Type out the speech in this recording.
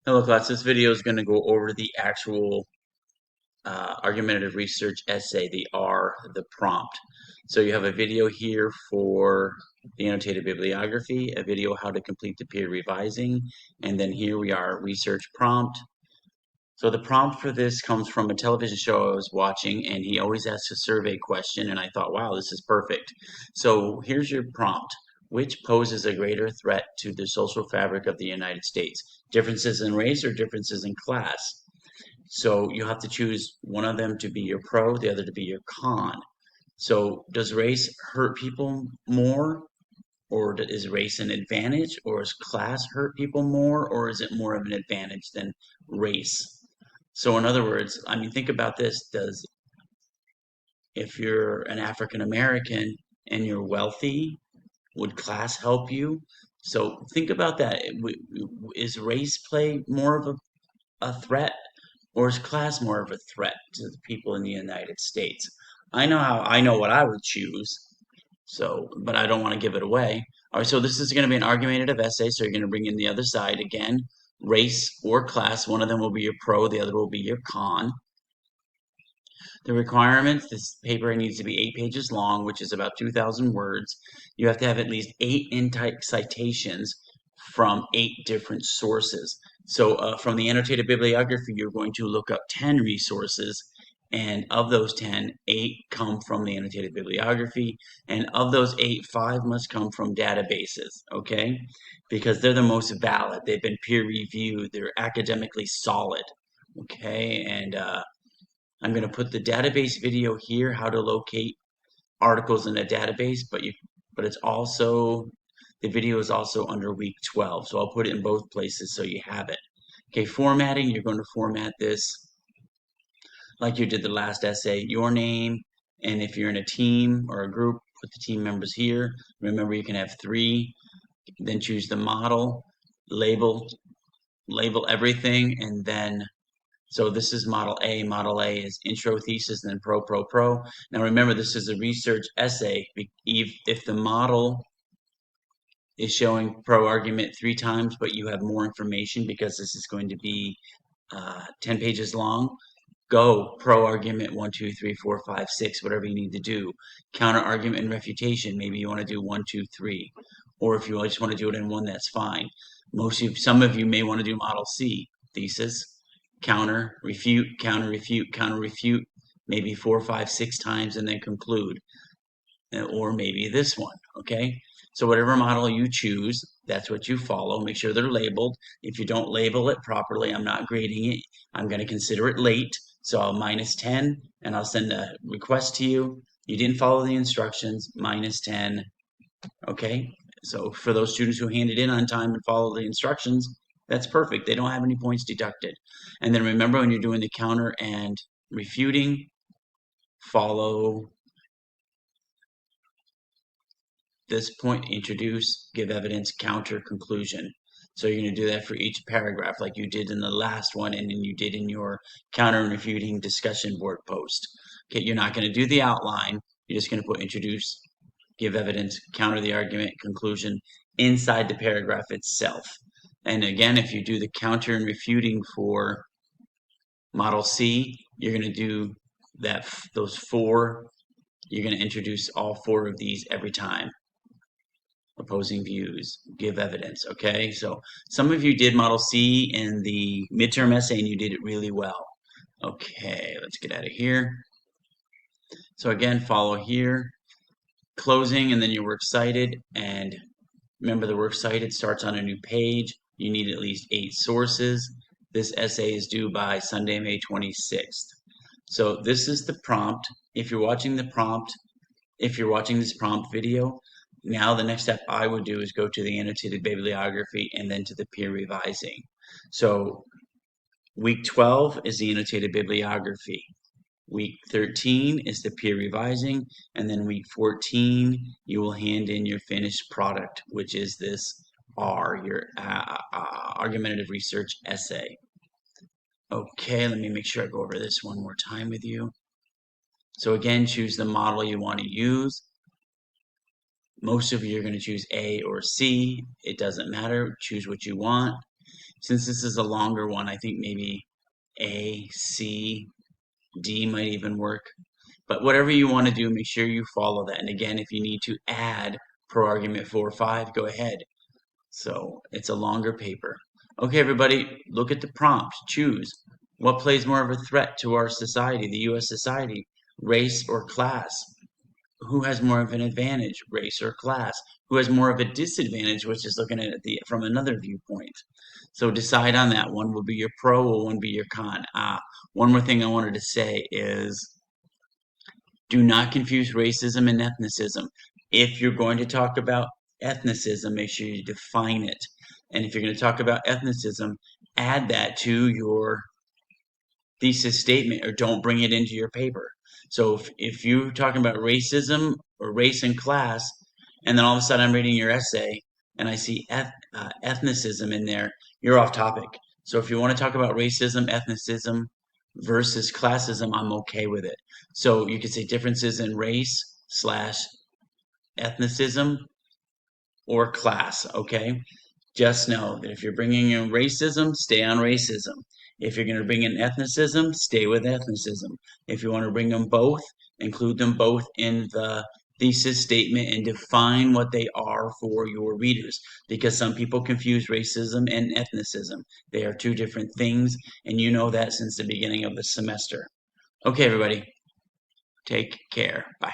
Hello class, this video is going to go over the actual argumentative research essay, the R, the prompt. So you have a video here for the annotated bibliography, a video how to complete the peer revising, and then here we are, research prompt. So the prompt for this comes from a television show I was watching, and he always asks a survey question, and I thought, wow, this is perfect. So here's your prompt. Which poses a greater threat to the social fabric of the United States? Differences in race or differences in class? So you have to choose one of them to be your pro, the other to be your con. So does race hurt people more, or is race an advantage, or is class hurt people more, or is it more of an advantage than race? So in other words, I mean, think about this. If you're an African American and you're wealthy, would class help you? So think about that. Is race play more of a threat, or is class more of a threat to the people in the United States? I know what I would choose. So, but I don't want to give it away. All right, so this is going to be an argumentative essay. So you're going to bring in the other side again, race or class. One of them will be your pro, the other will be your con. The requirements, this paper needs to be 8 pages long, which is about 2,000 words. You have to have at least 8 in-type citations from 8 different sources. So from the annotated bibliography, you're going to look up 10 resources, and of those 10, 8 come from the annotated bibliography, and of those 8, 5 must come from databases, okay? Because they're the most valid. They've been peer-reviewed. They're academically solid, okay? And I'm going to put the database video here, how to locate articles in a database, but it's also, the video is also under week 12. So I'll put it in both places so you have it. Okay, formatting, you're going to format this like you did the last essay, your name, and if you're in a team or a group, put the team members here. Remember, you can have 3, then choose the model, label everything, and then so this is Model A. Model A is intro, thesis, and then pro, pro, pro. Now remember, this is a research essay. If the model is showing pro argument 3 times, but you have more information because this is going to be 10 pages long, go pro argument 1, 2, 3, 4, 5, 6, whatever you need to do. Counter argument and refutation. Maybe you want to do 1, 2, 3. Or if you just want to do it in one, that's fine. Some of you may want to do Model C, thesis, counter, refute, counter, refute, counter, refute, maybe 4, 5, 6 times, and then conclude. Or maybe this one, okay? So whatever model you choose, that's what you follow. Make sure they're labeled. If you don't label it properly, I'm not grading it. I'm going to consider it late. So I'll -10, and I'll send a request to you. You didn't follow the instructions, -10, okay? So for those students who hand it in on time and follow the instructions, that's perfect. They don't have any points deducted. And then remember, when you're doing the counter and refuting, follow this point, introduce, give evidence, counter, conclusion. So you're going to do that for each paragraph like you did in the last one and then you did in your counter and refuting discussion board post. Okay, you're not going to do the outline. You're just going to put introduce, give evidence, counter the argument, conclusion inside the paragraph itself. And again, if you do the counter and refuting for Model C, you're going to do those 4. You're going to introduce all 4 of these every time. Opposing views, give evidence, okay? So some of you did Model C in the midterm essay and you did it really well. Okay, let's get out of here. So again, follow here, closing, and then your works cited. And remember, the works cited starts on a new page. You need at least 8 sources. This essay is due by Sunday, May 26th. So this is the prompt. If you're watching this prompt video, now the next step I would do is go to the annotated bibliography and then to the peer revising. So week 12 is the annotated bibliography. Week 13 is the peer revising, and then week 14 you will hand in your finished product, which is this R, your argumentative research essay. Okay, let me make sure I go over this one more time with you. So again, choose the model you want to use. Most of you are going to choose A or C. It doesn't matter. Choose what you want. Since this is a longer one, I think maybe A, C, D might even work. But whatever you want to do, make sure you follow that. And again, if you need to add pro argument 4 or 5, go ahead. So it's a longer paper. Okay, everybody, look at the prompt. Choose. What plays more of a threat to our society, the U.S. society, race or class? Who has more of an advantage, race or class? Who has more of a disadvantage, which is looking at it from another viewpoint? So decide on that. One will be your pro, or one be your con. One more thing I wanted to say is do not confuse racism and ethnicism. If you're going to talk about ethnicism, make sure you define it. And if you're going to talk about ethnicism, add that to your thesis statement or don't bring it into your paper. So if you're talking about racism or race and class, and then all of a sudden I'm reading your essay and I see ethnicism in there, you're off topic. So if you want to talk about racism, ethnicism versus classism, I'm okay with it. So you could say differences in race slash ethnicism or class, okay? Just know that if you're bringing in racism, stay on racism. If you're going to bring in ethnicism, stay with ethnicism. If you want to bring them both, include them both in the thesis statement and define what they are for your readers, because some people confuse racism and ethnicism. They are two different things, and you know that since the beginning of the semester. Okay, everybody, take care. Bye.